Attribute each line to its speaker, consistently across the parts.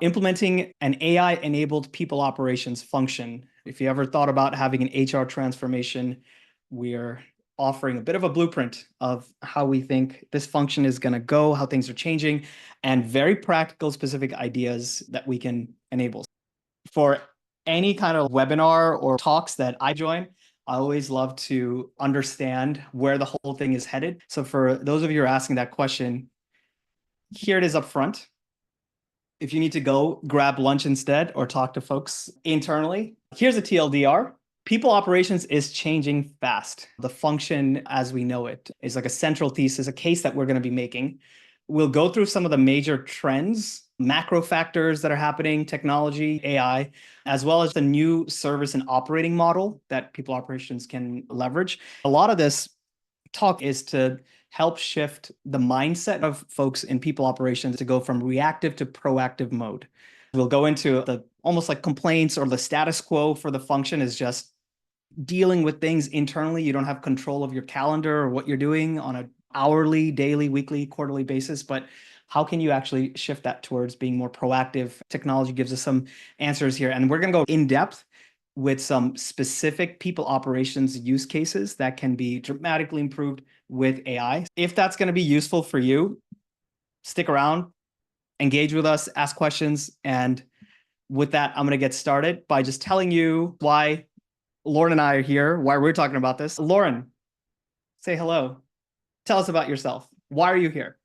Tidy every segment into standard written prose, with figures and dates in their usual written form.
Speaker 1: Implementing an AI-enabled people operations function. If you ever thought about having an HR transformation, we're offering a bit of a blueprint of how we think this function is going to go, how things are changing, and very practical, specific ideas that we can enable. For any kind of webinar or talks that I join, I always love to understand where the whole thing is headed. So for those of you who are asking that question, here it is up front. If you need to go grab lunch instead or talk to folks internally, here's a TLDR. People operations is changing fast. The function as we know it is like a central thesis, a case that we're going to be making. We'll go through some of the major trends, macro factors that are happening, technology, AI, as well as the new service and operating model that people operations can leverage. A lot of this talk is to help shift the mindset of folks in people operations to go from reactive to proactive mode. We'll go into the almost like complaints or the status quo for the function is just dealing with things internally. You don't have control of your calendar or what you're doing on an hourly, daily, weekly, quarterly basis, but how can you actually shift that towards being more proactive? Technology gives us some answers here, and we're going to go in depth with some specific people operations use cases that can be dramatically improved with AI. If that's going to be useful for you, stick around, engage with us, ask questions. And with that, I'm going to get started by just telling you why Lauren and I are here, why we're talking about this. Lauren, say hello. Tell us about yourself. Why are you here?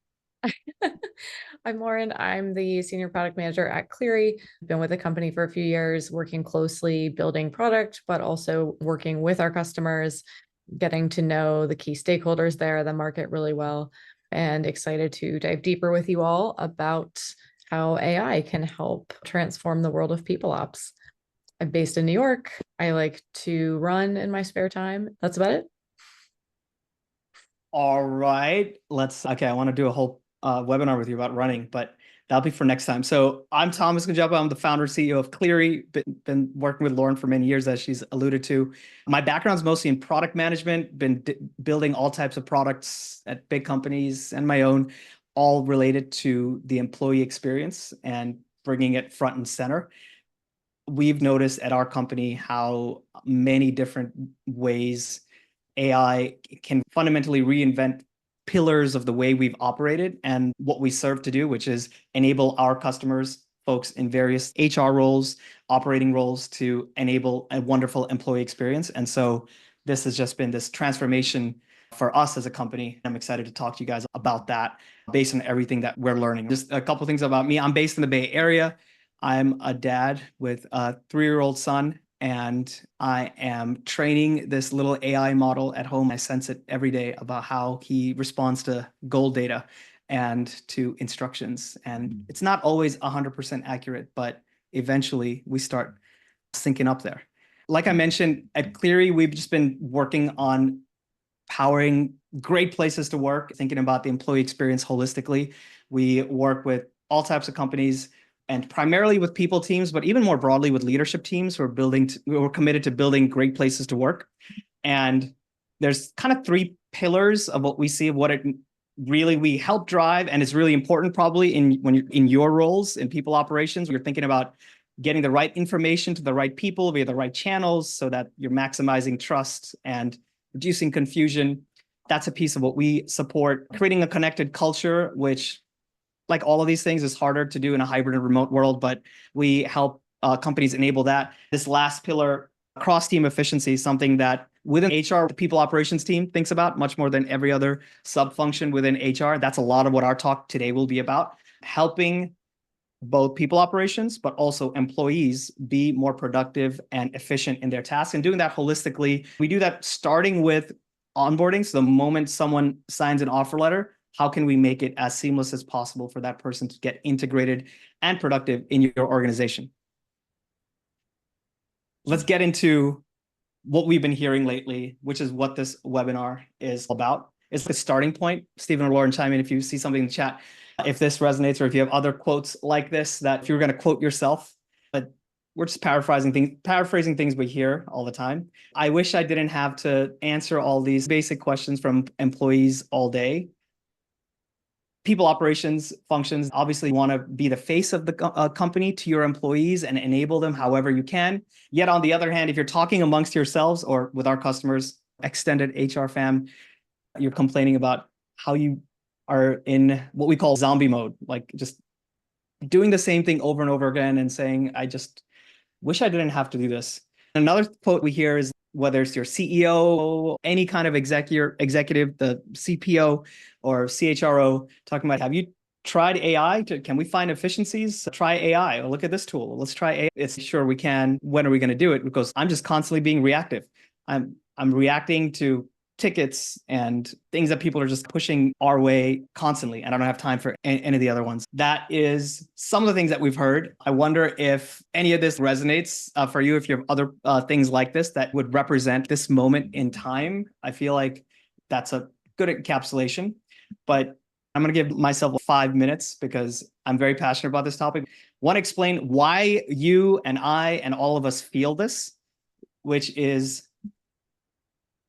Speaker 2: I'm Lauren. I'm the senior product manager at Cleary. I've been with the company for a few years, working closely, building product, but also working with our customers, getting to know the key stakeholders there, the market really well, and excited to dive deeper with you all about how AI can help transform the world of people ops. I'm based in New York. I like to run in my spare time. That's about it.
Speaker 1: All right, okay, I want to do a whole webinar with you about running, but that'll be for next time. So I'm Thomas Gajapa. I'm the founder and CEO of Cleary. Been working with Lauren for many years, as she's alluded to. My background's mostly in product management, been building all types of products at big companies and my own, all related to the employee experience and bringing it front and center. We've noticed at our company how many different ways AI can fundamentally reinvent pillars of the way we've operated and what we serve to do, which is enable our customers, folks in various HR roles, operating roles, to enable a wonderful employee experience. And so this has just been this transformation for us as a company. I'm excited to talk to you guys about that based on everything that we're learning. Just a couple of things about me. I'm based in the Bay Area. I'm a dad with a 3-year-old son, and I am training this little AI model at home. I sense it every day about how he responds to goal data and to instructions. And it's not always 100% accurate, but eventually we start syncing up there. Like I mentioned, at Cleary, we've just been working on powering great places to work, thinking about the employee experience holistically. We work with all types of companies, and primarily with people teams, but even more broadly with leadership teams. We're committed to building great places to work. And there's kind of 3 pillars of what we see of what it really we help drive, and it's really important probably when you're in your roles in people operations. You're thinking about getting the right information to the right people via the right channels so that you're maximizing trust and reducing confusion. That's a piece of what we support. Creating a connected culture, which, like all of these things, is harder to do in a hybrid and remote world, but we help companies enable that. This last pillar, cross-team efficiency, is something that within HR, the people operations team thinks about much more than every other sub-function within HR. That's a lot of what our talk today will be about, helping both people operations, but also employees be more productive and efficient in their tasks, and doing that holistically. We do that starting with onboarding. So the moment someone signs an offer letter, how can we make it as seamless as possible for that person to get integrated and productive in your organization? Let's get into what we've been hearing lately, which is what this webinar is about. It's the starting point. Stephen or Lauren, chime in if you see something in the chat, if this resonates, or if you have other quotes like this that if you were going to quote yourself. But we're just paraphrasing things we hear all the time. I wish I didn't have to answer all these basic questions from employees all day. people operations functions obviously want to be the face of the company to your employees and enable them however you can. Yet on the other hand, if you're talking amongst yourselves or with our customers, extended HR fam, you're complaining about how you are in what we call zombie mode, like just doing the same thing over and over again and saying, I just wish I didn't have to do this. Another quote we hear is whether it's your CEO, any kind of executive, the CPO or CHRO, talking about, have you tried AI? Can we find efficiencies? Try AI. Or look at this tool. Let's try AI. It's sure we can. When are we going to do it? Because I'm just constantly being reactive. I'm reacting to tickets and things that people are just pushing our way constantly. And I don't have time for any of the other ones. That is some of the things that we've heard. I wonder if any of this resonates for you, if you have other things like this that would represent this moment in time. I feel like that's a good encapsulation, but I'm going to give myself 5 minutes because I'm very passionate about this topic. I want to explain why you and I and all of us feel this, which is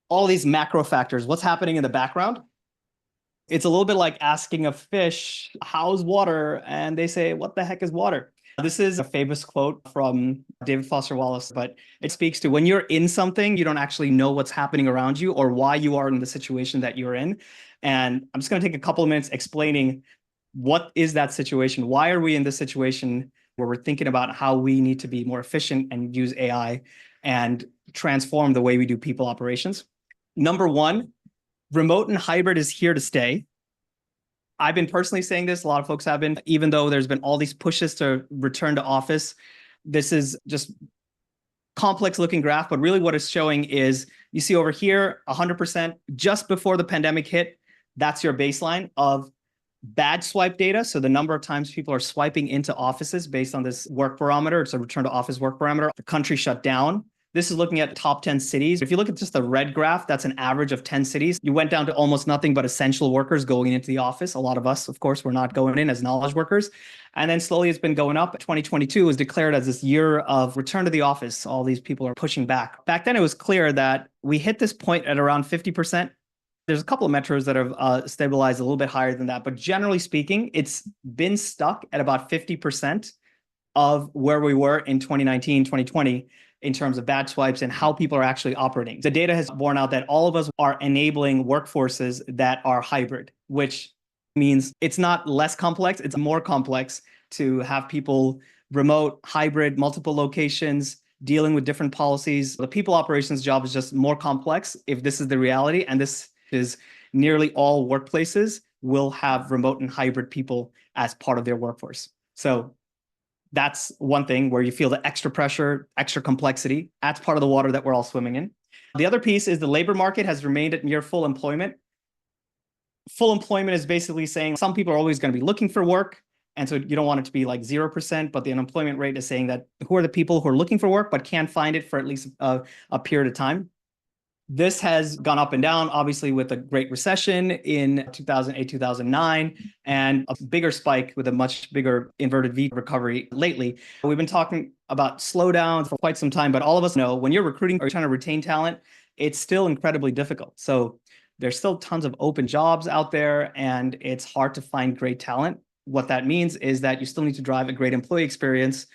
Speaker 1: all these macro factors, what's happening in the background. It's a little bit like asking a fish, how's water? And they say, what the heck is water? This is a famous quote from David Foster Wallace, but it speaks to when you're in something, you don't actually know what's happening around you or why you are in the situation that you're in. And I'm just going to take a couple of minutes explaining what is that situation? Why are we in this situation where we're thinking about how we need to be more efficient and use AI and transform the way we do people operations? Number one, remote and hybrid is here to stay. I've been personally saying this, a lot of folks have been, even though there's been all these pushes to return to office. This is just complex looking graph, but really what it's showing is you see over here, 100% just before the pandemic hit, that's your baseline of bad swipe data. So the number of times people are swiping into offices based on this work barometer. It's a return to office work barometer. The country shut down. This is looking at top 10 cities. If you look at just the red graph, that's an average of 10 cities. You went down to almost nothing but essential workers going into the office. A lot of us, of course, we're not going in as knowledge workers. And then slowly it's been going up. 2022 was declared as this year of return to the office. All these people are pushing back. Back then, it was clear that we hit this point at around 50%. There's a couple of metros that have stabilized a little bit higher than that. But generally speaking, it's been stuck at about 50% of where we were in 2019, 2020 in terms of bad swipes and how people are actually operating. The data has borne out that all of us are enabling workforces that are hybrid, which means it's not less complex, it's more complex to have people remote, hybrid, multiple locations, dealing with different policies. The people operations job is just more complex if this is the reality, and this is nearly all workplaces will have remote and hybrid people as part of their workforce. So that's one thing where you feel the extra pressure, extra complexity. That's part of the water that we're all swimming in. The other piece is the labor market has remained at near full employment. Full employment is basically saying some people are always going to be looking for work. And so you don't want it to be like 0%, but the unemployment rate is saying that who are the people who are looking for work, but can't find it for at least a period of time. This has gone up and down, obviously, with the Great Recession in 2008, 2009, and a bigger spike with a much bigger inverted V recovery lately. We've been talking about slowdowns for quite some time, but all of us know when you're recruiting or trying to retain talent, it's still incredibly difficult. So there's still tons of open jobs out there, and it's hard to find great talent. What that means is that you still need to drive a great employee experience.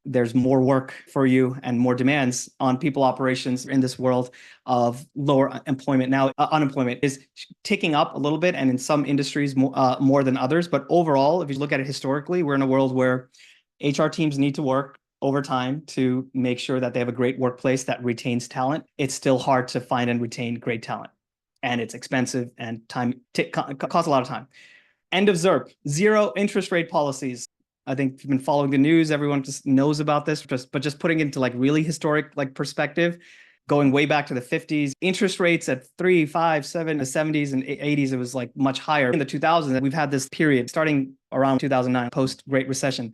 Speaker 1: There's more work for you and more demands on people operations in this world of lower employment. Now, unemployment is ticking up a little bit, and in some industries more than others. But overall, if you look at it historically, we're in a world where HR teams need to work overtime to make sure that they have a great workplace that retains talent. It's still hard to find and retain great talent, and it's expensive and costs a lot of time. End of ZIRP, zero interest rate policies. I think if you've been following the news, everyone just knows about this, but just putting it into like really historic like perspective, going way back to the 50s, interest rates at 3, 5, 7, the 70s and 80s, it was like much higher. In the 2000s, we've had this period starting around 2009, post Great Recession,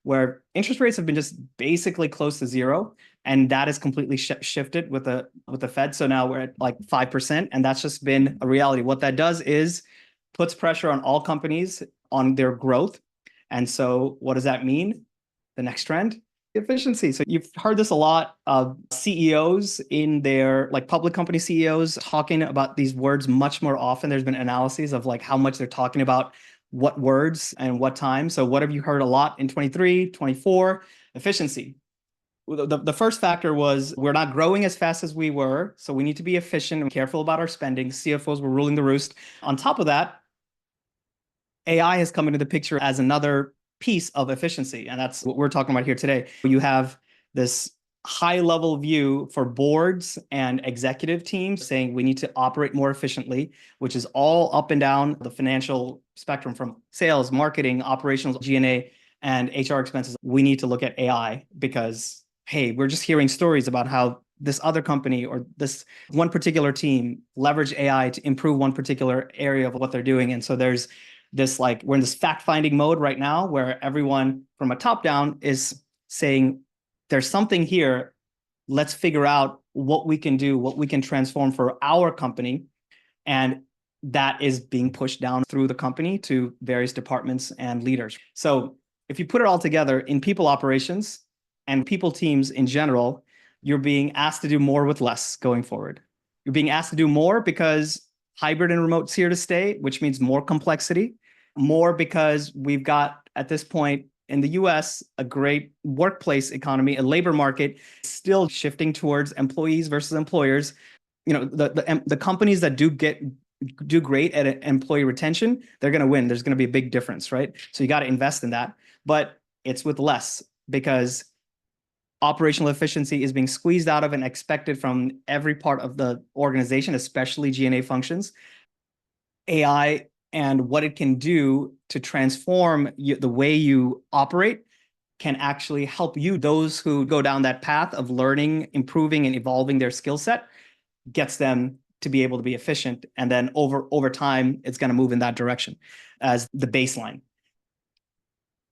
Speaker 1: where interest rates have been just basically close to zero. And that has completely shifted with the Fed. So now we're at like 5%, and that's just been a reality. What that does is puts pressure on all companies on their growth. And so what does that mean? The next trend, efficiency. So you've heard this a lot of CEOs in their like public company CEOs talking about these words much more often. There's been analyses of like how much they're talking about what words and what time. So what have you heard a lot in 23, 24? Efficiency. The first factor was we're not growing as fast as we were, so we need to be efficient and careful about our spending. CFOs were ruling the roost. On top of that, AI has come into the picture as another piece of efficiency, and that's what we're talking about here today. You have this high level view for boards and executive teams saying we need to operate more efficiently, which is all up and down the financial spectrum from sales, marketing, operational, G&A, and HR expenses. We need to look at AI because, hey, we're just hearing stories about how this other company or this one particular team leverage AI to improve one particular area of what they're doing. And so there's this, like, we're in this fact-finding mode right now where everyone from a top down is saying there's something here. Let's figure out what we can do, what we can transform for our company. And that is being pushed down through the company to various departments and leaders. So if you put it all together in people operations and people teams in general, you're being asked to do more with less going forward. You're being asked to do more because hybrid and remote's here to stay, which means more complexity, more because we've got, at this point in the US, a great workplace economy, a labor market still shifting towards employees versus employers. You know, the companies that do great at employee retention, they're going to win. There's going to be a big difference, right? So you got to invest in that, but it's with less because operational efficiency is being squeezed out of and expected from every part of the organization, especially G&A functions. AI and what it can do to transform the way you operate can actually help you. Those who go down that path of learning, improving, and evolving their skill set gets them to be able to be efficient. And then over time, it's going to move in that direction as the baseline.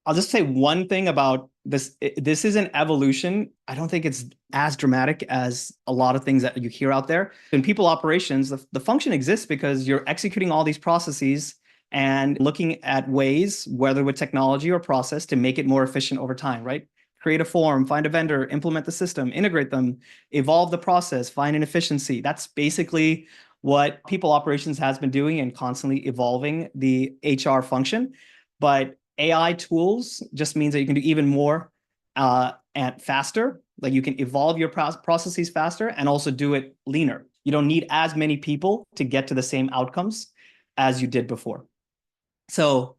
Speaker 1: I'll just say one thing about this. This is an evolution. I don't think it's as dramatic as a lot of things that you hear out there. In people operations, the function exists because you're executing all these processes and looking at ways, whether with technology or process, to make it more efficient over time, right? Create a form, find a vendor, implement the system, integrate them, evolve the process, find an efficiency. That's basically what people operations has been doing and constantly evolving the HR function. But AI tools just means that you can do even more and faster. Like you can evolve your processes faster and also do it leaner. You don't need as many people to get to the same outcomes as you did before. So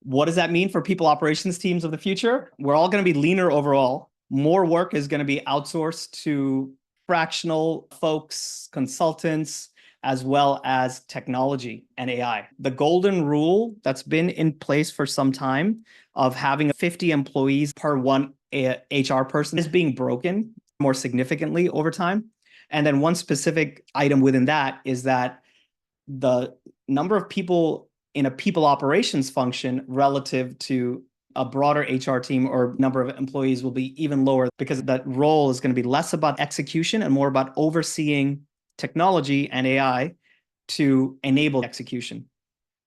Speaker 1: what does that mean for people operations teams of the future? We're all going to be leaner overall. More work is going to be outsourced to fractional folks, consultants, as well as technology and AI. The golden rule that's been in place for some time of having 50 employees per one HR person is being broken more significantly over time. And then one specific item within that is that the number of people in a people operations function relative to a broader HR team or number of employees will be even lower because that role is going to be less about execution and more about overseeing technology and AI to enable execution.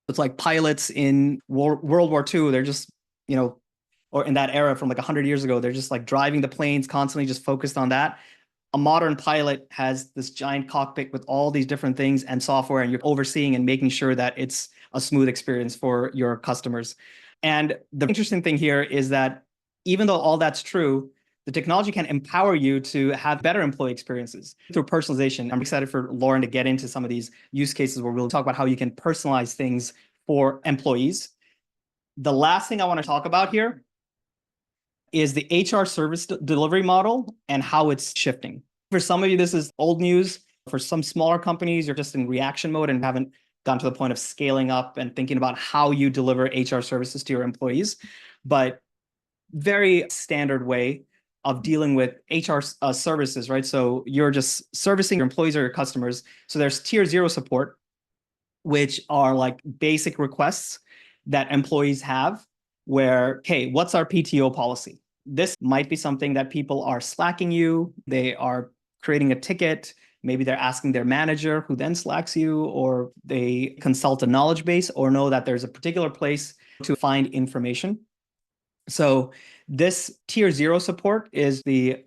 Speaker 1: It's like pilots in World War II. They're just, or in that era from like 100 years ago, they're just like driving the planes, constantly just focused on that. A modern pilot has this giant cockpit with all these different things and software, and you're overseeing and making sure that it's a smooth experience for your customers. And the interesting thing here is that even though all that's true, the technology can empower you to have better employee experiences through personalization. I'm excited for Lauren to get into some of these use cases where we'll talk about how you can personalize things for employees. The last thing I want to talk about here is the HR service delivery model and how it's shifting. For some of you, this is old news. For some smaller companies, you're just in reaction mode and haven't gotten to the point of scaling up and thinking about how you deliver HR services to your employees. But very standard way of dealing with HR services, right? So you're just servicing your employees or your customers. So there's tier 0 support, which are like basic requests that employees have where, hey, what's our PTO policy? This might be something that people are slacking you. They are creating a ticket. Maybe they're asking their manager who then slacks you, or they consult a knowledge base or know that there's a particular place to find information. So this tier 0 support is the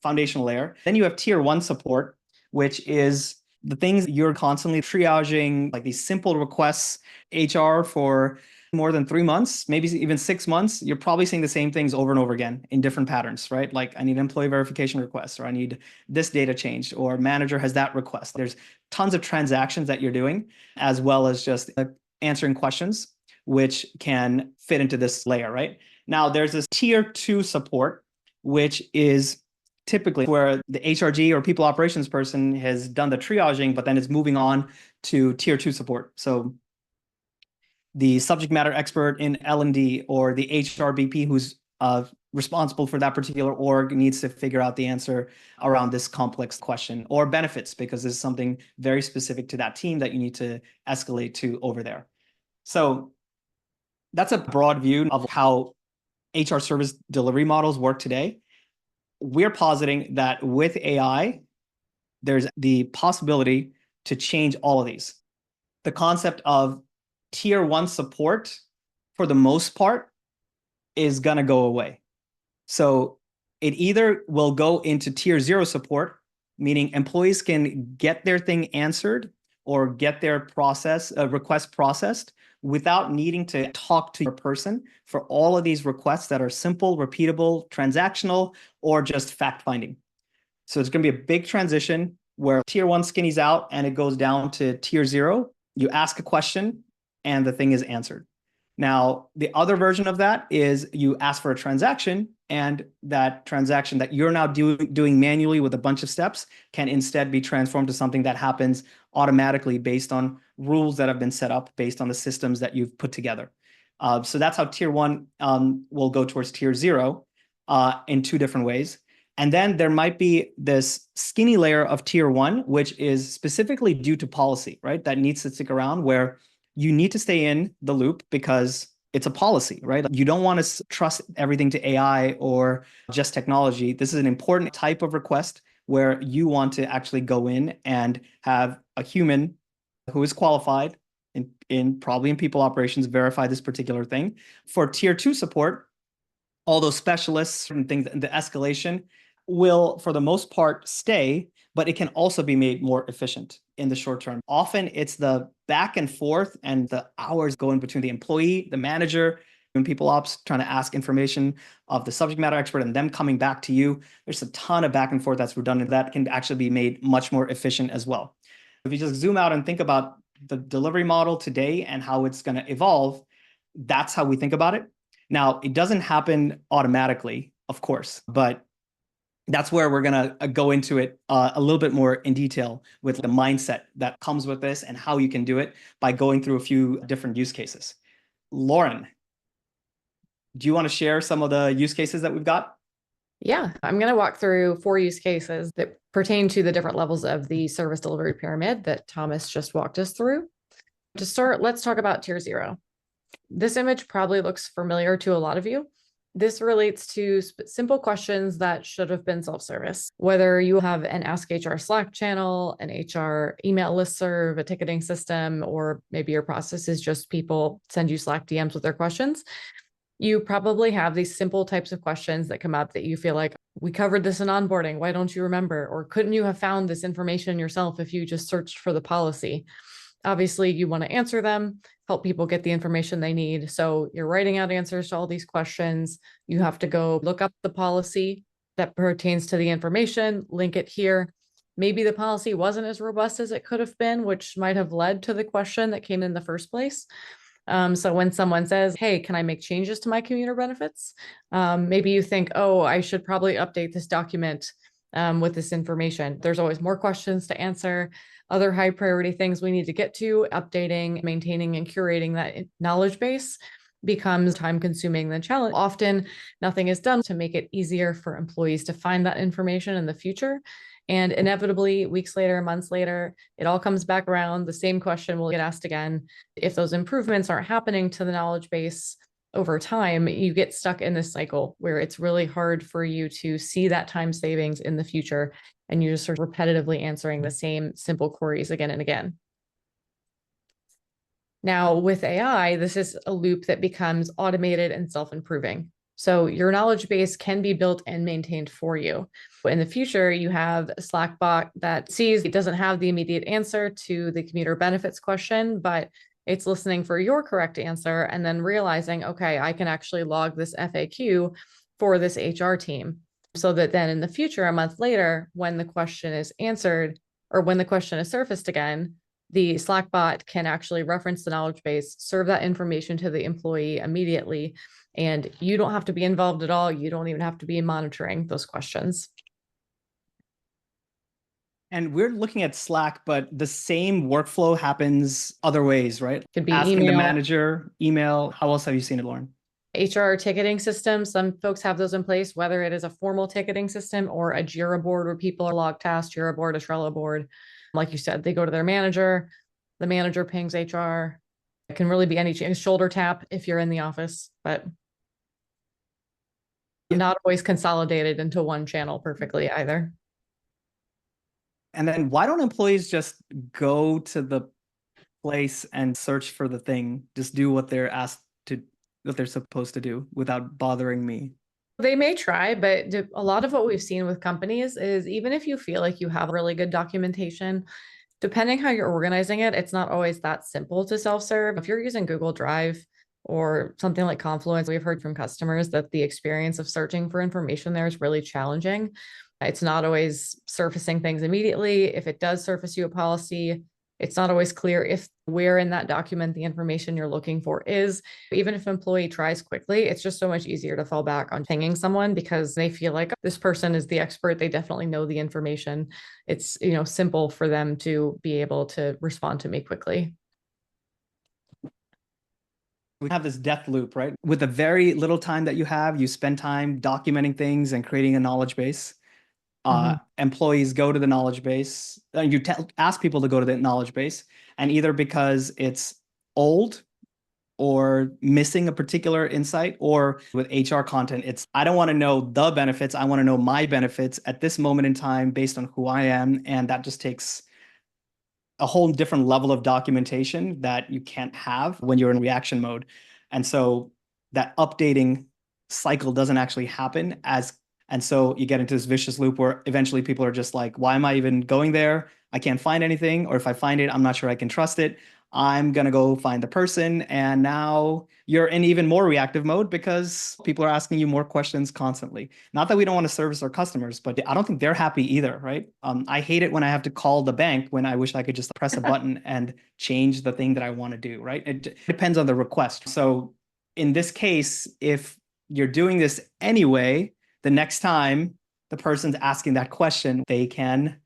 Speaker 1: foundational layer. Then you have tier 1 support, which is the things you're constantly triaging, like these simple requests, HR for more than 3 months, maybe even 6 months, you're probably seeing the same things over and over again in different patterns, right? Like I need employee verification requests, or I need this data changed, or manager has that request. There's tons of transactions that you're doing, as well as just answering questions, which can fit into this layer, right? Now, there's this tier 2 support, which is typically where the HRG or people operations person has done the triaging, but then it's moving on to tier 2 support. So the subject matter expert in L&D or the HRBP who's responsible for that particular org needs to figure out the answer around this complex question, or benefits, because there's something very specific to that team that you need to escalate to over there. So that's a broad view of how HR service delivery models work today. We're positing that with AI, there's the possibility to change all of these. The concept of tier 1 support, for the most part, is going to go away. So it either will go into tier 0 support, meaning employees can get their thing answered or get their request processed without needing to talk to a person for all of these requests that are simple, repeatable, transactional, or just fact finding. So it's going to be a big transition where tier 1 skinnies out and it goes down to tier 0. You ask a question and the thing is answered. Now, the other version of that is you ask for a transaction, and that transaction that you're now doing manually with a bunch of steps can instead be transformed to something that happens automatically based on rules that have been set up based on the systems that you've put together. So that's how tier 1 will go towards tier 0 in 2 different ways. And then there might be this skinny layer of tier 1, which is specifically due to policy, right? That needs to stick around, where you need to stay in the loop because it's a policy, right? You don't want to trust everything to AI or just technology. This is an important type of request where you want to actually go in and have a human who is qualified in probably in people operations verify this particular thing. For tier 2 support, all those specialists and things, the escalation will, for the most part, stay, but it can also be made more efficient in the short term. Often it's the back and forth and the hours going between the employee, the manager, and people ops trying to ask information of the subject matter expert and them coming back to you. There's a ton of back and forth that's redundant that can actually be made much more efficient as well. If you just zoom out and think about the delivery model today and how it's going to evolve, that's how we think about it. Now, it doesn't happen automatically, of course, but that's where we're going to go into it a little bit more in detail with the mindset that comes with this and how you can do it by going through a few different use cases. Lauren, do you want to share some of the use cases that we've got?
Speaker 2: Yeah, I'm going to walk through 4 use cases that pertain to the different levels of the service delivery pyramid that Thomas just walked us through. To start, let's talk about tier 0. This image probably looks familiar to a lot of you. This relates to simple questions that should have been self-service. Whether you have an Ask HR Slack channel, an HR email listserv, a ticketing system, or maybe your process is just people send you Slack DMs with their questions, you probably have these simple types of questions that come up that you feel like, we covered this in onboarding, why don't you remember? Or couldn't you have found this information yourself if you just searched for the policy? Obviously, you want to answer them, help people get the information they need. So you're writing out answers to all these questions. You have to go look up the policy that pertains to the information, link it here. Maybe the policy wasn't as robust as it could have been, which might have led to the question that came in the first place. So when someone says, hey, can I make changes to my commuter benefits? Maybe you think, oh, I should probably update this document with this information. There's always more questions to answer, other high priority things we need to get to. Updating, maintaining, and curating that knowledge base becomes time consuming than challenge. Often nothing is done to make it easier for employees to find that information in the future. And inevitably, weeks later, months later, it all comes back around. The same question will get asked again. If those improvements aren't happening to the knowledge base over time, you get stuck in this cycle where it's really hard for you to see that time savings in the future. And you're just sort of repetitively answering the same simple queries again and again. Now, with AI, this is a loop that becomes automated and self-improving. So your knowledge base can be built and maintained for you. But in the future, you have a Slack bot that sees it doesn't have the immediate answer to the commuter benefits question, but It's listening for your correct answer and then realizing, okay, I can actually log this FAQ for this HR team so that then in the future, a month later, when the question is answered or when the question is surfaced again, the Slack bot can actually reference the knowledge base, serve that information to the employee immediately, and you don't have to be involved at all. You don't even have to be monitoring those questions.
Speaker 1: And we're looking at Slack, but the same workflow happens other ways, right?
Speaker 2: Could be
Speaker 1: Asking the
Speaker 2: email,
Speaker 1: manager, email. How else have you seen it, Lauren?
Speaker 2: HR ticketing system. Some folks have those in place, whether it is a formal ticketing system or a Jira board where people are log tasks, Jira board, a Trello board. Like you said, they go to their manager, the manager pings HR. It can really be any shoulder tap if you're in the office, but not always consolidated into one channel perfectly either.
Speaker 1: And then why don't employees just go to the place and search for the thing? Just do what they're asked to, what they're supposed to do without bothering me.
Speaker 2: They may try, but a lot of what we've seen with companies is even if you feel like you have really good documentation, depending how you're organizing it, it's not always that simple to self-serve. If you're using Google Drive or something like Confluence, we've heard from customers that the experience of searching for information there is really challenging. It's not always surfacing things immediately. If it does surface you a policy, it's not always clear if where in that document the information you're looking for is. Even if an employee tries quickly, it's just so much easier to fall back on pinging someone because they feel like, oh, this person is the expert. They definitely know the information. It's, simple for them to be able to respond to me quickly.
Speaker 1: We have this death loop, right? With the very little time that you have, you spend time documenting things and creating a knowledge base. Employees go to the knowledge base. You ask people to go to the knowledge base, and either because it's old or missing a particular insight, or with HR content, it's I don't want to know the benefits. I want to know my benefits at this moment in time based on who I am. And that just takes a whole different level of documentation that you can't have when you're in reaction mode. And so that updating cycle doesn't actually happen and so you get into this vicious loop where eventually people are just like, why am I even going there? I can't find anything. Or if I find it, I'm not sure I can trust it. I'm going to go find the person. And now you're in even more reactive mode because people are asking you more questions constantly. Not that we don't want to service our customers, but I don't think they're happy either, right? I hate it when I have to call the bank when I wish I could just press a button and change the thing that I want to do, right? It depends on the request. So in this case, if you're doing this anyway, the next time the person's asking that question, they can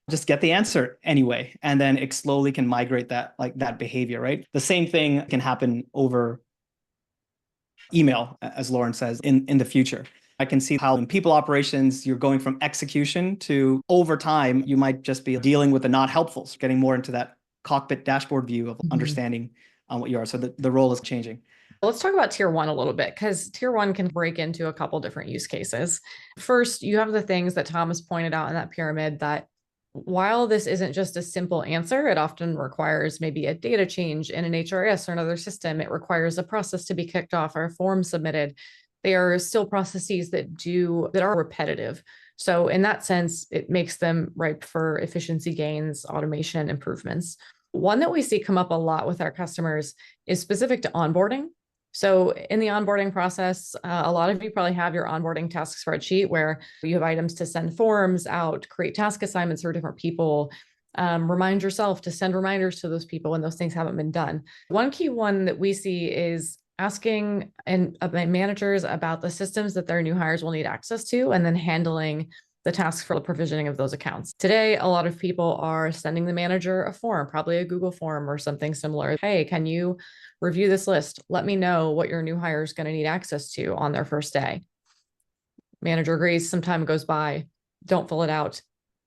Speaker 1: just get the answer anyway, and then it slowly can migrate that behavior, right? The same thing can happen over email, as Lauren says, in the future. I can see how in people operations, you're going from execution to over time, you might just be dealing with the not helpfuls, getting more into that cockpit dashboard view of understanding what you are. So the role is changing.
Speaker 2: Let's talk about tier one a little bit because tier one can break into a couple different use cases. First, you have the things that Thomas pointed out in that pyramid that while this isn't just a simple answer, it often requires maybe a data change in an HRS or another system. It requires a process to be kicked off or a form submitted. They are still processes that are repetitive. So in that sense, it makes them ripe for efficiency gains, automation improvements. One that we see come up a lot with our customers is specific to onboarding. So in the onboarding process, a lot of you probably have your onboarding task spreadsheet where you have items to send forms out, create task assignments for different people, remind yourself to send reminders to those people when those things haven't been done. One key one that we see is asking managers about the systems that their new hires will need access to, and then handling the tasks for the provisioning of those accounts. Today, a lot of people are sending the manager a form, probably a Google form or something similar. Hey, can you review this list? Let me know what your new hire is going to need access to on their first day. Manager agrees, some time goes by, don't fill it out.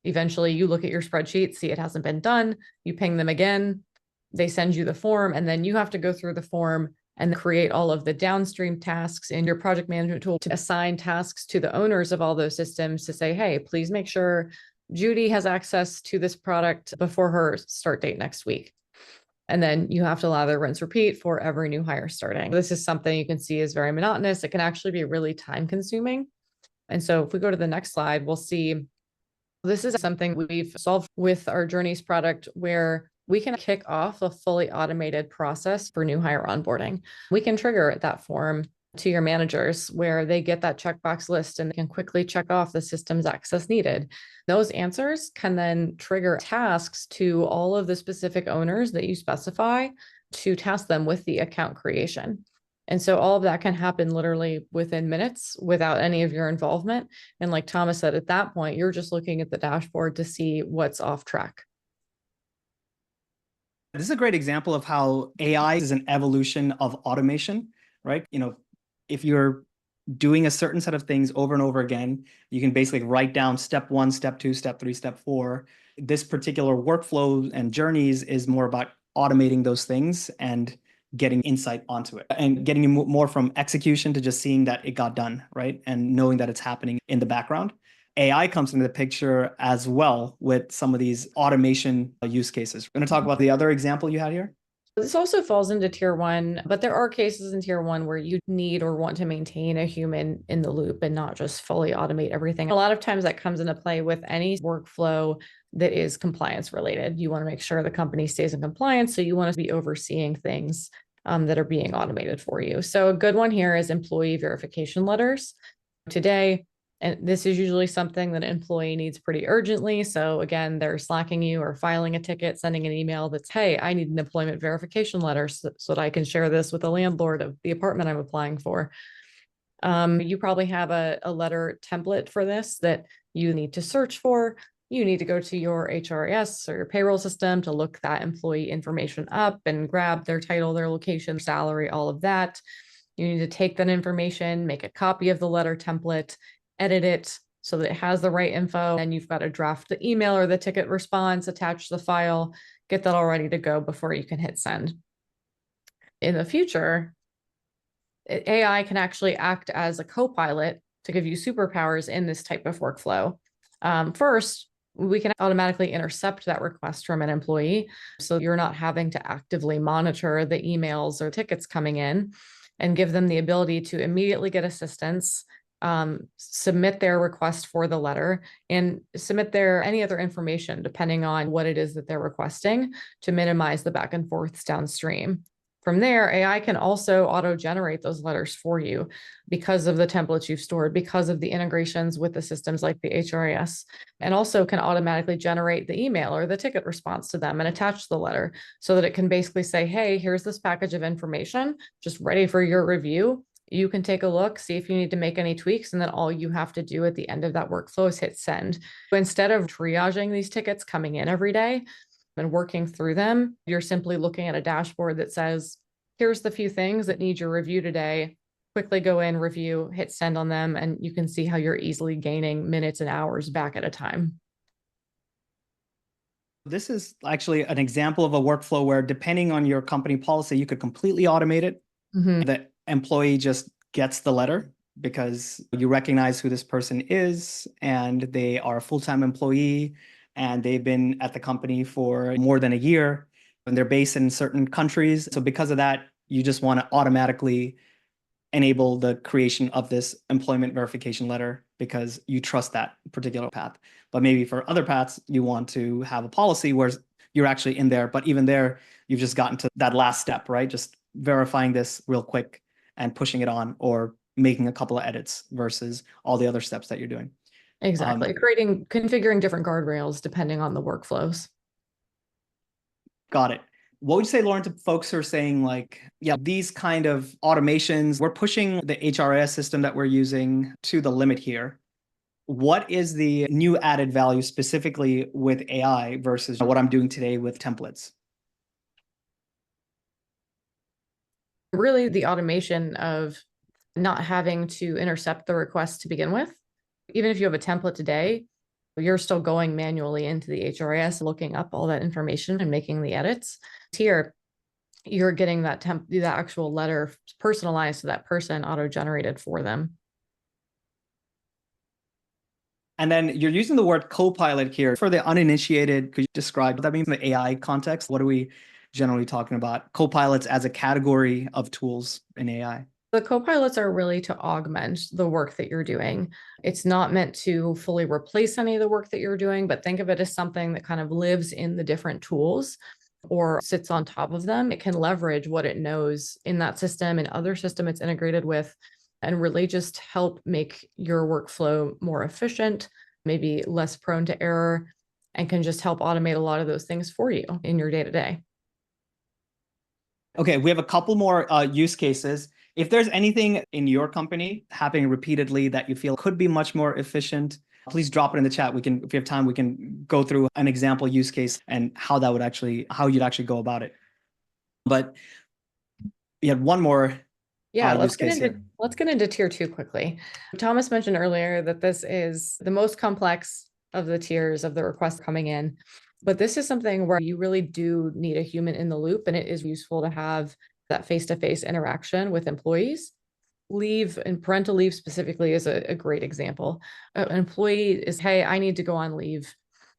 Speaker 2: Eventually, you look at your spreadsheet, see it hasn't been done, you ping them again, they send you the form, and then you have to go through the form and create all of the downstream tasks in your project management tool to assign tasks to the owners of all those systems to say, hey, please make sure Judy has access to this product before her start date next week. And then you have to lather, rinse, repeat for every new hire starting. This is something you can see is very monotonous. It can actually be really time consuming. And so if we go to the next slide, we'll see this is something we've solved with our Journeys product where we can kick off a fully automated process for new hire onboarding. We can trigger that form to your managers where they get that checkbox list and can quickly check off the system's access needed. Those answers can then trigger tasks to all of the specific owners that you specify to task them with the account creation. And so all of that can happen literally within minutes without any of your involvement. And like Thomas said, at that point, you're just looking at the dashboard to see what's off track.
Speaker 1: This is a great example of how AI is an evolution of automation, right? If you're doing a certain set of things over and over again, you can basically write down step one, step two, step three, step four. This particular workflow and journeys is more about automating those things and getting insight onto it and getting you more from execution to just seeing that it got done, right? And knowing that it's happening in the background. AI comes into the picture as well with some of these automation use cases. We're going to talk about the other example you had here.
Speaker 2: This also falls into tier one, but there are cases in tier one where you need or want to maintain a human in the loop and not just fully automate everything. A lot of times that comes into play with any workflow that is compliance related. You want to make sure the company stays in compliance. So you want to be overseeing things that are being automated for you. So a good one here is employee verification letters. Today, and this is usually something that an employee needs pretty urgently. So again, they're slacking you or filing a ticket, sending an email that's, hey, I need an employment verification letter so that I can share this with the landlord of the apartment I'm applying for. You probably have a letter template for this that you need to search for. You need to go to your HRIS or your payroll system to look that employee information up and grab their title, their location, salary, all of that. You need to take that information, make a copy of the letter template, edit it so that it has the right info. And you've got to draft the email or the ticket response, attach the file, get that all ready to go before you can hit send. In the future, AI can actually act as a co-pilot to give you superpowers in this type of workflow. First, we can automatically intercept that request from an employee. So you're not having to actively monitor the emails or tickets coming in, and give them the ability to immediately get assistance, submit their request for the letter, and submit their any other information depending on what it is that they're requesting to minimize the back and forths downstream. From there, AI can also auto-generate those letters for you because of the templates you've stored, because of the integrations with the systems like the HRIS, and also can automatically generate the email or the ticket response to them and attach the letter so that it can basically say, hey, here's this package of information just ready for your review. You can take a look, see if you need to make any tweaks, and then all you have to do at the end of that workflow is hit send. So instead of triaging these tickets coming in every day and working through them, you're simply looking at a dashboard that says, here's the few things that need your review today. Quickly go in, review, hit send on them, and you can see how you're easily gaining minutes and hours back at a time.
Speaker 1: This is actually an example of a workflow where, depending on your company policy, you could completely automate it.
Speaker 2: Mm-hmm.
Speaker 1: The employee just gets the letter because you recognize who this person is and they are a full-time employee and they've been at the company for more than a year and they're based in certain countries. So because of that, you just want to automatically enable the creation of this employment verification letter because you trust that particular path. But maybe for other paths, you want to have a policy where you're actually in there, but even there, you've just gotten to that last step, right? Just verifying this real quick and pushing it on, or making a couple of edits versus all the other steps that you're doing.
Speaker 2: Exactly. Configuring different guardrails depending on the workflows.
Speaker 1: Got it. What would you say, Lauren, to folks who are saying like, yeah, these kind of automations, we're pushing the HRIS system that we're using to the limit here. What is the new added value specifically with AI versus what I'm doing today with templates?
Speaker 2: Really, the automation of not having to intercept the request to begin with. Even if you have a template today, you're still going manually into the HRIS, looking up all that information and making the edits. Here, you're getting that actual letter personalized to that person, auto-generated for them.
Speaker 1: And then you're using the word co-pilot here. For the uninitiated, could you describe what that means in the AI context? What are we generally talking about? Co-pilots as a category of tools in AI.
Speaker 2: The co-pilots are really to augment the work that you're doing. It's not meant to fully replace any of the work that you're doing, but think of it as something that kind of lives in the different tools or sits on top of them, it can leverage what it knows in that system and other system it's integrated with, and really just help make your workflow more efficient, maybe less prone to error, and can just help automate a lot of those things for you in your day to day.
Speaker 1: Okay, we have a couple more use cases. If there's anything in your company happening repeatedly that you feel could be much more efficient, please drop it in the chat. We can, if we have time, we can go through an example use case and how that would actually, how you'd actually go about it. But we had one more
Speaker 2: Yeah,
Speaker 1: use case here.
Speaker 2: let's get into tier 2 quickly. Thomas mentioned earlier that this is the most complex of the tiers of the requests coming in, but this is something where you really do need a human in the loop, and it is useful to have that face-to-face interaction with employees. Leave and parental leave specifically is a great example. An employee is, hey, I need to go on leave.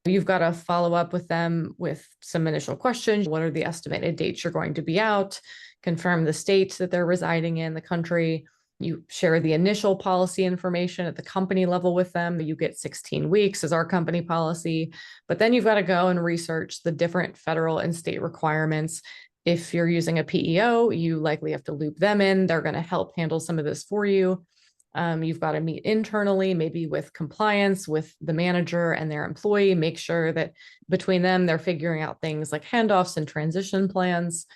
Speaker 2: You've got to follow up with them with some initial questions. What are the estimated dates you're going to be out? Confirm the state that they're residing in, the country. You share the initial policy information at the company level with them. You get 16 weeks as our company policy, but then you've got to go and research the different federal and state requirements. If you're using a PEO, you likely have to loop them in. They're going to help handle some of this for you. You've got to meet internally, maybe with compliance, with the manager and their employee, make sure that between them, they're figuring out things like handoffs and transition plans.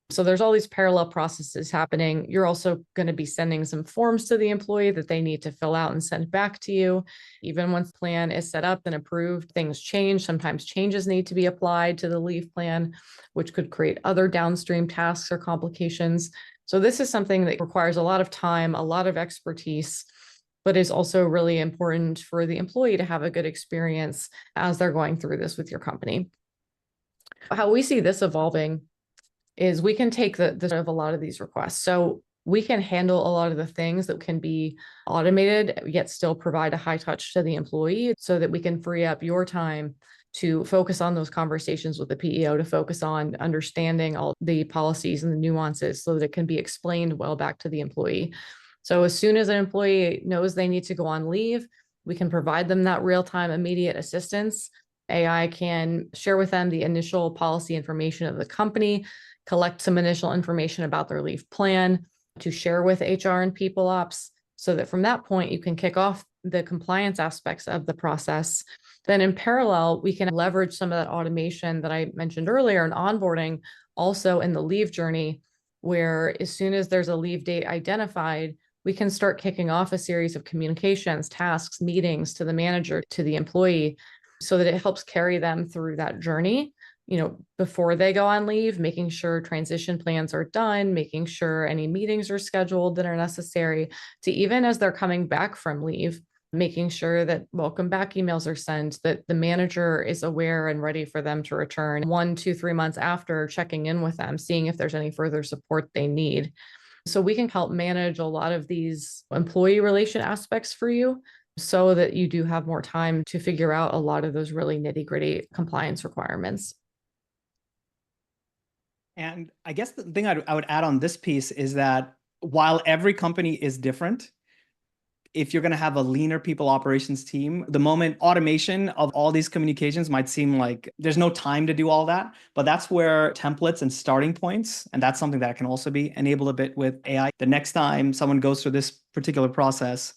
Speaker 2: So there's all these parallel processes happening. You're also going to be sending some forms to the employee that they need to fill out and send back to you. Even once the plan is set up and approved, things change. Sometimes changes need to be applied to the leave plan, which could create other downstream tasks or complications. So this is something that requires a lot of time, a lot of expertise, but is also really important for the employee to have a good experience as they're going through this with your company. How we see this evolving is we can take the sort of a lot of these requests. So we can handle a lot of the things that can be automated, yet still provide a high touch to the employee so that we can free up your time to focus on those conversations with the PEO, to focus on understanding all the policies and the nuances so that it can be explained well back to the employee. So as soon as an employee knows they need to go on leave, we can provide them that real-time immediate assistance. AI can share with them the initial policy information of the company, collect some initial information about their leave plan to share with HR and people ops, so that from that point, you can kick off the compliance aspects of the process. Then in parallel, we can leverage some of that automation that I mentioned earlier in onboarding, also in the leave journey, where as soon as there's a leave date identified, we can start kicking off a series of communications, tasks, meetings to the manager, to the employee, so that it helps carry them through that journey, before they go on leave, making sure transition plans are done, making sure any meetings are scheduled that are necessary, to even as they're coming back from leave, making sure that welcome back emails are sent, that the manager is aware and ready for them to return 1, 2, 3 months after, checking in with them, seeing if there's any further support they need. So we can help manage a lot of these employee relation aspects for you so that you do have more time to figure out a lot of those really nitty-gritty compliance requirements.
Speaker 1: And I guess the thing I would add on this piece is that while every company is different, if you're going to have a leaner people operations team, the moment automation of all these communications might seem like there's no time to do all that, but that's where templates and starting points, and that's something that can also be enabled a bit with AI. The next time someone goes through this particular process,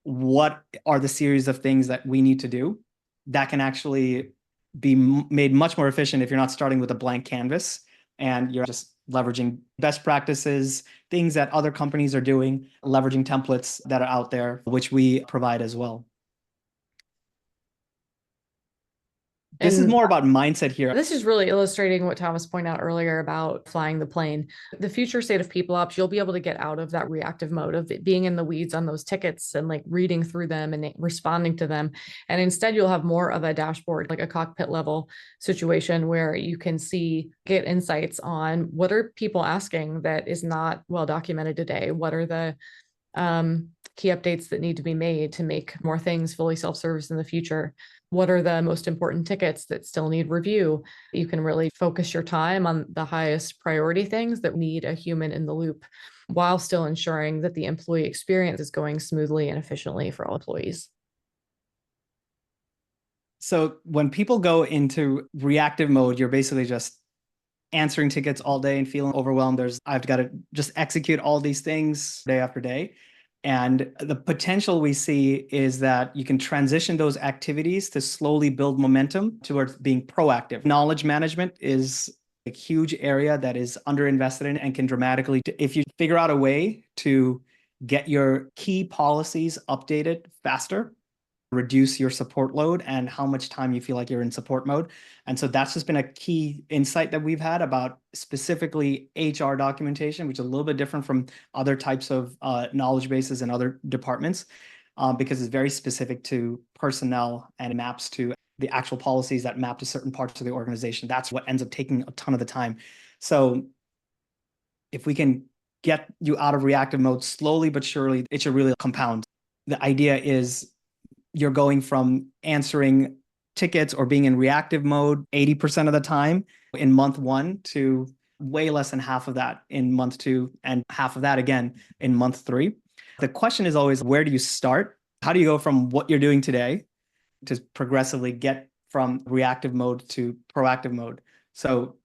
Speaker 1: what are the series of things that we need to do that can actually be made much more efficient if you're not starting with a blank canvas and you're just leveraging best practices, things that other companies are doing, leveraging templates that are out there, which we provide as well. This is more about mindset here.
Speaker 2: This is really illustrating what Thomas pointed out earlier about flying the plane. The future state of people ops, you'll be able to get out of that reactive mode of being in the weeds on those tickets and like reading through them and responding to them. And instead, you'll have more of a dashboard, like a cockpit level situation where you can get insights on what are people asking that is not well documented today? What are the key updates that need to be made to make more things fully self-service in the future? What are the most important tickets that still need review? You can really focus your time on the highest priority things that need a human in the loop, while still ensuring that the employee experience is going smoothly and efficiently for all employees.
Speaker 1: So when people go into reactive mode, you're basically just answering tickets all day and feeling overwhelmed. I've got to just execute all these things day after day. And the potential we see is that you can transition those activities to slowly build momentum towards being proactive. Knowledge management is a huge area that is underinvested in and can dramatically, if you figure out a way to get your key policies updated faster, reduce your support load and how much time you feel like you're in support mode. And so that's just been a key insight that we've had about specifically HR documentation, which is a little bit different from other types of knowledge bases and other departments, because it's very specific to personnel and maps to the actual policies that map to certain parts of the organization. That's what ends up taking a ton of the time. So if we can get you out of reactive mode slowly but surely, it should really compound. The idea is you're going from answering tickets or being in reactive mode 80% of the time in month one to way less than half of that in month two and half of that again in month three. The question is always, where do you start? How do you go from what you're doing today to progressively get from reactive mode to proactive mode? So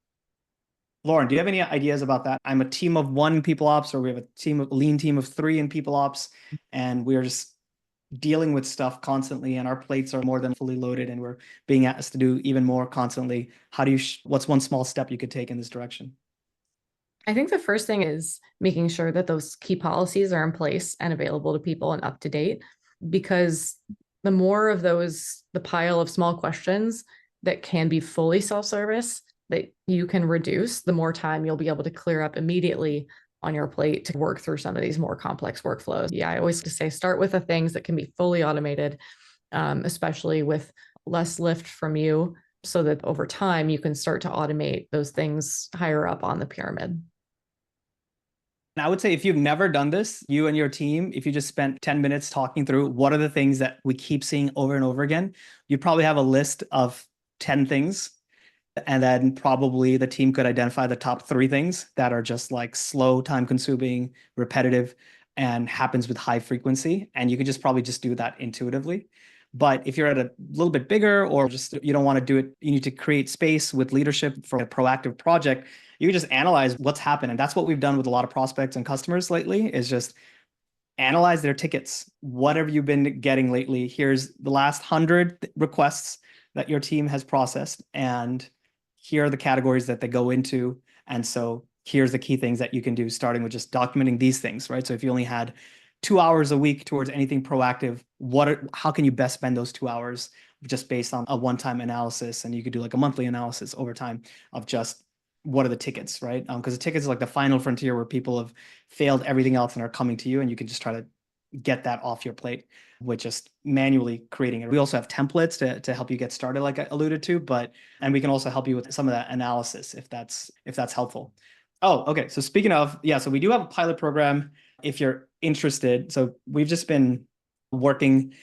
Speaker 1: Lauren, do you have any ideas about that? I'm a team of one in people ops, or we have a lean team of three in people ops, and we're just dealing with stuff constantly, and our plates are more than fully loaded, and we're being asked to do even more constantly. How do you, what's one small step you could take in this direction?
Speaker 2: I think the first thing is making sure that those key policies are in place and available to people and up to date, because the more of those, the pile of small questions that can be fully self-service that you can reduce, the more time you'll be able to clear up immediately on your plate to work through some of these more complex workflows. Yeah, I always say start with the things that can be fully automated, especially with less lift from you, so that over time you can start to automate those things higher up on the pyramid.
Speaker 1: And I would say if you've never done this, you and your team, if you just spent 10 minutes talking through what are the things that we keep seeing over and over again, you probably have a list of 10 things. And then probably the team could identify the top three things that are just like slow, time consuming, repetitive, and happens with high frequency. And you can just probably just do that intuitively. But if you're at a little bit bigger, or just you don't want to do it, you need to create space with leadership for a proactive project, you can just analyze what's happened. And that's what we've done with a lot of prospects and customers lately, is just analyze their tickets. What have you been getting lately? Here's the last 100 requests that your team has processed, and here are the categories that they go into. And so here's the key things that you can do, starting with just documenting these things, right? So if you only had 2 hours a week towards anything proactive, how can you best spend those 2 hours just based on a one-time analysis? And you could do like a monthly analysis over time of just what are the tickets, right? Because the tickets is like the final frontier where people have failed everything else and are coming to you, and you can just try to get that off your plate with just manually creating it. We also have templates to help you get started, like I alluded to, and we can also help you with some of that analysis if that's helpful. Oh, okay. So speaking of, yeah, so we do have a pilot program if you're interested. So we've just been working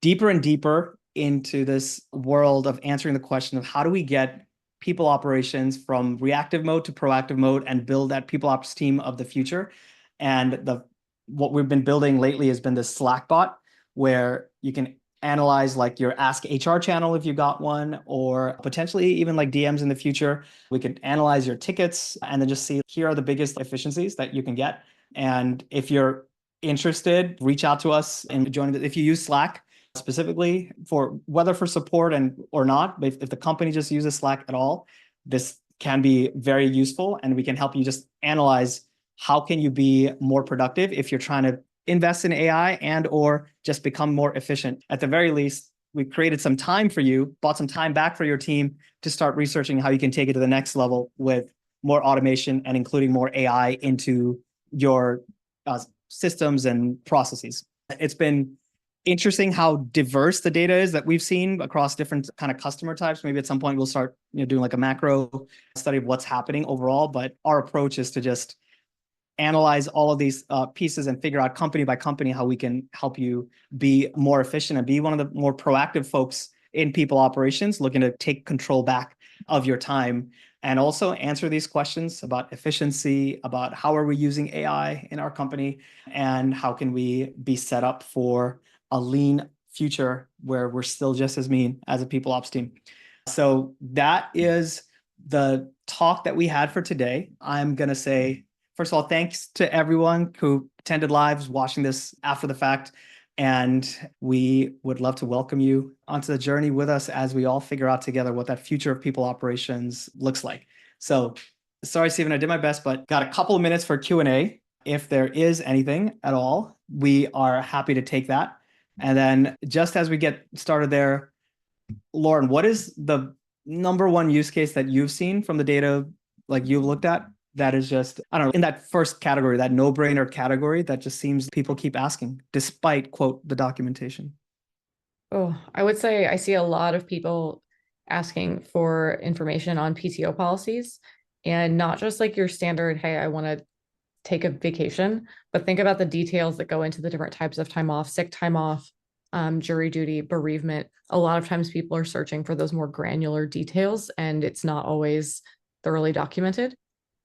Speaker 1: deeper and deeper into this world of answering the question of how do we get people operations from reactive mode to proactive mode and build that people ops team of the future. And what we've been building lately has been this Slack bot where you can analyze like your Ask HR channel if you got one, or potentially even like DMs in the future. We can analyze your tickets and then just see here are the biggest efficiencies that you can get. And if you're interested, reach out to us and join. If you use Slack specifically for whether for support and or not, but if the company just uses Slack at all, this can be very useful, and we can help you just analyze how can you be more productive if you're trying to invest in AI and or just become more efficient. At the very least, we created some time for you, bought some time back for your team to start researching how you can take it to the next level with more automation and including more AI into your systems and processes. It's been interesting how diverse the data is that we've seen across different kind of customer types. Maybe at some point we'll start doing like a macro study of what's happening overall, but our approach is to just analyze all of these pieces and figure out company by company how we can help you be more efficient and be one of the more proactive folks in people operations, looking to take control back of your time, and also answer these questions about efficiency, about how are we using AI in our company, and how can we be set up for a lean future where we're still just as mean as a people ops team. So that is the talk that we had for today. I'm going to say, first of all, thanks to everyone who attended live, watching this after the fact. And we would love to welcome you onto the journey with us as we all figure out together what that future of people operations looks like. So sorry, Stephen, I did my best, but got a couple of minutes for Q&A. If there is anything at all, we are happy to take that. And then just as we get started there, Lauren, what is the number one use case that you've seen from the data like you've looked at that is just, I don't know, in that first category, that no-brainer category that just seems people keep asking despite, quote, the documentation?
Speaker 2: Oh, I would say I see a lot of people asking for information on PTO policies and not just like your standard, hey, I want to take a vacation, but think about the details that go into the different types of time off, sick time off, jury duty, bereavement. A lot of times people are searching for those more granular details and it's not always thoroughly documented.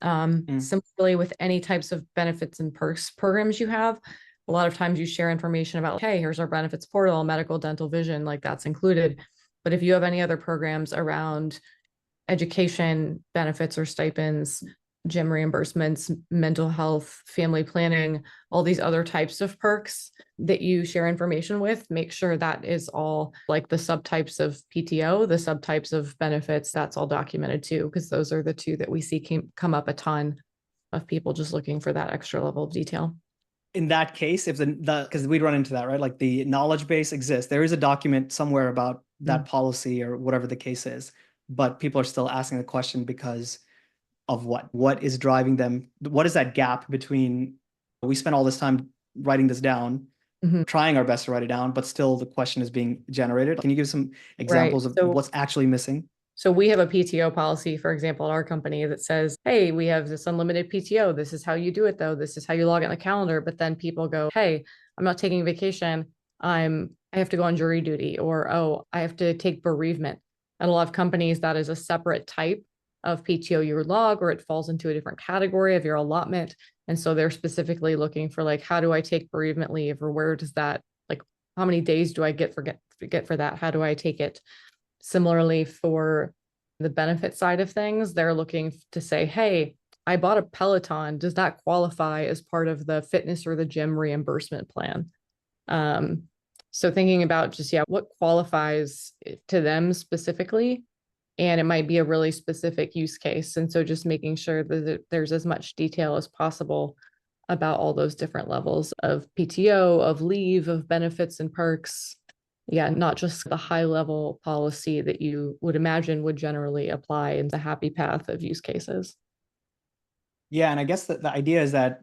Speaker 2: Similarly, with any types of benefits and perks programs you have, a lot of times you share information about, hey, here's our benefits portal, medical, dental, vision, like that's included. But if you have any other programs around education benefits or stipends, gym reimbursements, mental health, family planning, all these other types of perks that you share information with, make sure that is all like the subtypes of PTO, the subtypes of benefits, that's all documented too, because those are the two that we see come up a ton of people just looking for that extra level of detail.
Speaker 1: In that case, if the because we'd run into that, right? Like the knowledge base exists. There is a document somewhere about that policy or whatever the case is, but people are still asking the question because of what? What is driving them? What is that gap between we spent all this time writing this down, trying our best to write it down, but still the question is being generated? Can you give some
Speaker 2: Right.
Speaker 1: examples of
Speaker 2: So
Speaker 1: what's actually missing?
Speaker 2: So we have a PTO policy, for example, at our company that says, hey, we have this unlimited PTO. This is how you do it though. This is how you log in the calendar. But then people go, hey, I'm not taking vacation. I have to go on jury duty, or oh, I have to take bereavement. At a lot of companies, that is a separate type of PTO you log, or it falls into a different category of your allotment. And so they're specifically looking for like, how do I take bereavement leave, or where does that, like, how many days do I get for that? How do I take it? Similarly, for the benefit side of things, they're looking to say, hey, I bought a Peloton. Does that qualify as part of the fitness or the gym reimbursement plan? Um, so thinking about just, yeah, what qualifies to them specifically, and it might be a really specific use case. And so just making sure that there's as much detail as possible about all those different levels of PTO, of leave, of benefits and perks. Yeah, not just the high level policy that you would imagine would generally apply in the happy path of use cases.
Speaker 1: Yeah, and I guess that the idea is that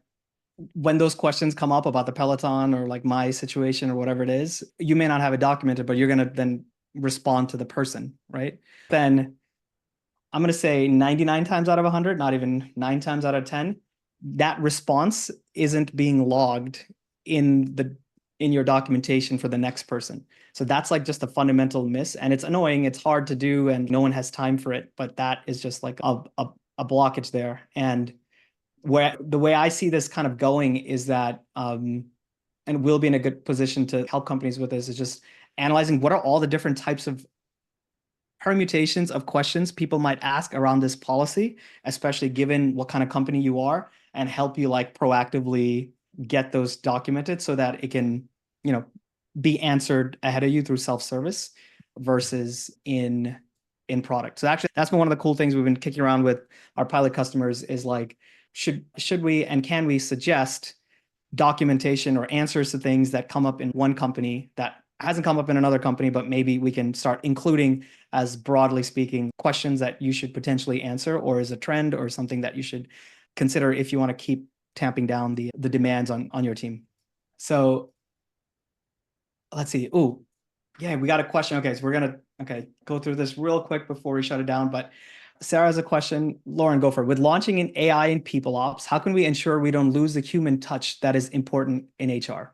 Speaker 1: when those questions come up about the Peloton or like my situation or whatever it is, you may not have it documented, but you're going to then respond to the person, right? Then I'm going to say 99 times out of 100, not even 9 times out of 10, that response isn't being logged in the in your documentation for the next person. So that's like just a fundamental miss, and it's annoying. It's hard to do, and no one has time for it. But that is just like a blockage there. And where the way I see this kind of going is that, and we'll be in a good position to help companies with this, is just analyzing what are all the different types of permutations of questions people might ask around this policy, especially given what kind of company you are, and help you like proactively get those documented so that it can, be answered ahead of you through self-service versus in product. So actually that's been one of the cool things we've been kicking around with our pilot customers is like, should we and can we suggest documentation or answers to things that come up in one company that hasn't come up in another company, but maybe we can start including, as broadly speaking, questions that you should potentially answer, or is a trend or something that you should consider if you want to keep tamping down the demands on your team. So let's see. Oh, yeah, we got a question. Okay, so we're gonna go through this real quick before we shut it down. But Sarah has a question. Lauren, go for it. With launching an AI in people ops, how can we ensure we don't lose the human touch that is important in HR?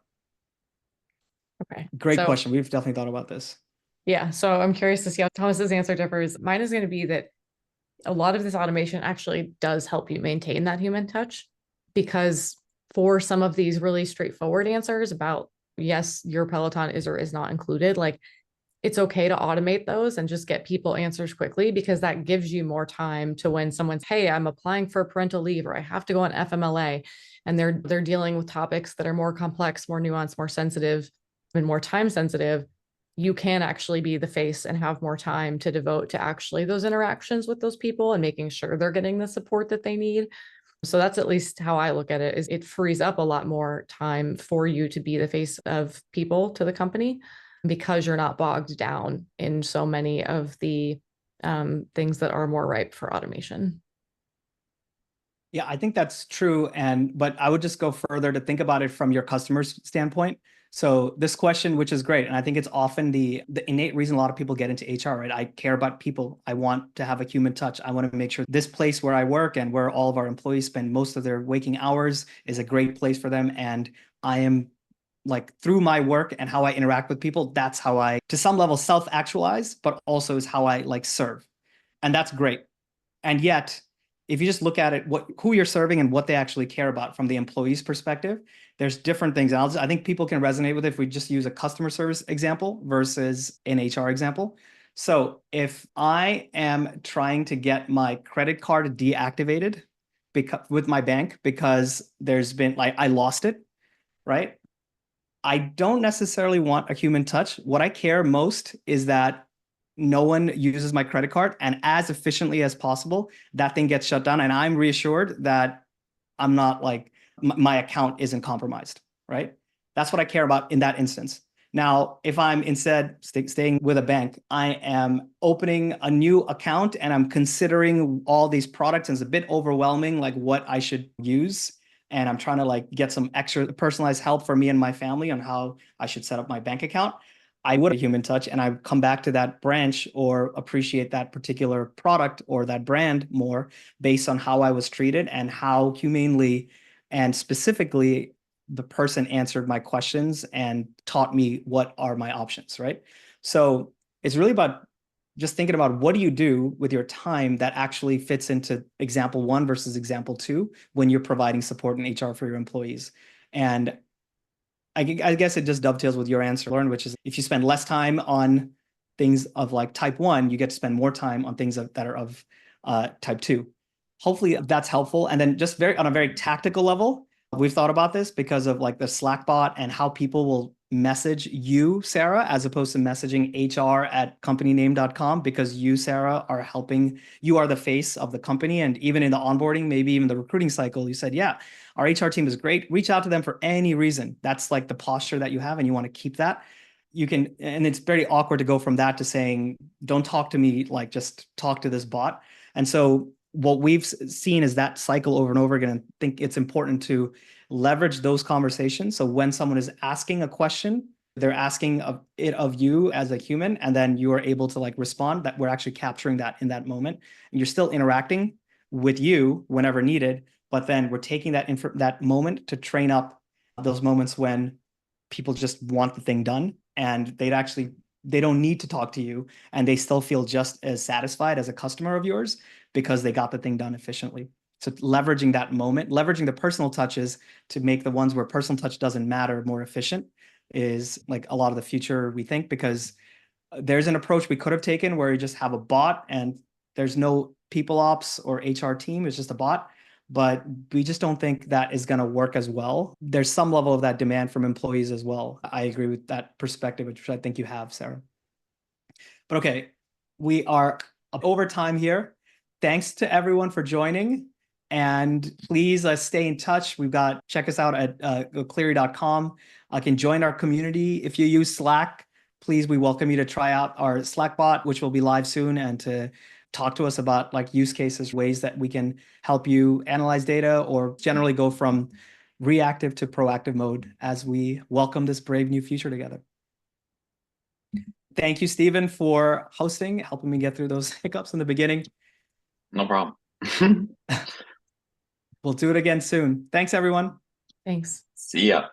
Speaker 2: Okay.
Speaker 1: Great
Speaker 2: So
Speaker 1: question. We've definitely thought about this.
Speaker 2: yeah, so I'm curious to see how Thomas's answer differs. Mine is going to be that a lot of this automation actually does help you maintain that human touch, because for some of these really straightforward answers about yes, your Peloton is or is not included, like it's okay to automate those and just get people answers quickly, because that gives you more time to when someone's, hey, I'm applying for parental leave, or I have to go on FMLA, and they're dealing with topics that are more complex, more nuanced, more sensitive, and more time sensitive. You can actually be the face and have more time to devote to actually those interactions with those people and making sure they're getting the support that they need. So that's at least how I look at it, is it frees up a lot more time for you to be the face of people to the company, because you're not bogged down in so many of the things that are more ripe for automation.
Speaker 1: Yeah, I think that's true. But I would just go further to think about it from your customer's standpoint. So this question, which is great, and I think it's often the innate reason a lot of people get into HR, right? I care about people. I want to have a human touch. I want to make sure this place where I work and where all of our employees spend most of their waking hours is a great place for them. And I am like, through my work and how I interact with people, that's how I, to some level, self-actualize, but also is how I like serve. And that's great. And yet, if you just look at it, who you're serving and what they actually care about from the employee's perspective, there's different things. And I think people can resonate with it if we just use a customer service example versus an HR example. So if I am trying to get my credit card deactivated with my bank because there's been like I lost it, right? I don't necessarily want a human touch. What I care most is that no one uses my credit card, and as efficiently as possible, that thing gets shut down. And I'm reassured that I'm not like my account isn't compromised, right? That's what I care about in that instance. Now, if I'm instead staying with a bank, I am opening a new account and I'm considering all these products, and it's a bit overwhelming, like what I should use. And I'm trying to like get some extra personalized help for me and my family on how I should set up my bank account. I would a human touch, and I come back to that branch or appreciate that particular product or that brand more based on how I was treated and how humanely and specifically the person answered my questions and taught me what are my options, right? So it's really about just thinking about what do you do with your time that actually fits into example one versus example two when you're providing support in HR for your employees. And I guess it just dovetails with your answer, Lauren, which is if you spend less time on things of like type one, you get to spend more time on things that are of type two. Hopefully that's helpful. And then just on a very tactical level, we've thought about this because of like the Slack bot and how people will message you, Sarah, as opposed to messaging HR@companyname.com, because you, Sarah, are helping, you are the face of the company. And even in the onboarding, maybe even the recruiting cycle, you said, yeah, our HR team is great. Reach out to them for any reason. That's like the posture that you have, and you want to keep that. You can, and it's very awkward to go from that to saying, don't talk to me, like just talk to this bot. And so what we've seen is that cycle over and over again. And think it's important to leverage those conversations. So when someone is asking a question, they're asking of you as a human, and then you are able to like respond, that we're actually capturing that in that moment. And you're still interacting with you whenever needed, but then we're taking that moment to train up those moments when people just want the thing done and they don't need to talk to you, and they still feel just as satisfied as a customer of yours because they got the thing done efficiently. So leveraging that moment, leveraging the personal touches to make the ones where personal touch doesn't matter more efficient is like a lot of the future, we think, because there's an approach we could have taken where you just have a bot and there's no people ops or HR team, it's just a bot. But we just don't think that is going to work as well. There's some level of that demand from employees as well. I agree with that perspective, which I think you have, Sarah. But okay, we are over time here. Thanks to everyone for joining. And please stay in touch. Check us out at cleary.com. Can join our community. If you use Slack, please, we welcome you to try out our Slack bot, which will be live soon, and to talk to us about like use cases, ways that we can help you analyze data or generally go from reactive to proactive mode as we welcome this brave new future together. Thank you, Stephen, for hosting, helping me get through those hiccups in the beginning.
Speaker 3: No problem.
Speaker 1: We'll do it again soon. Thanks, everyone.
Speaker 2: Thanks.
Speaker 3: See ya.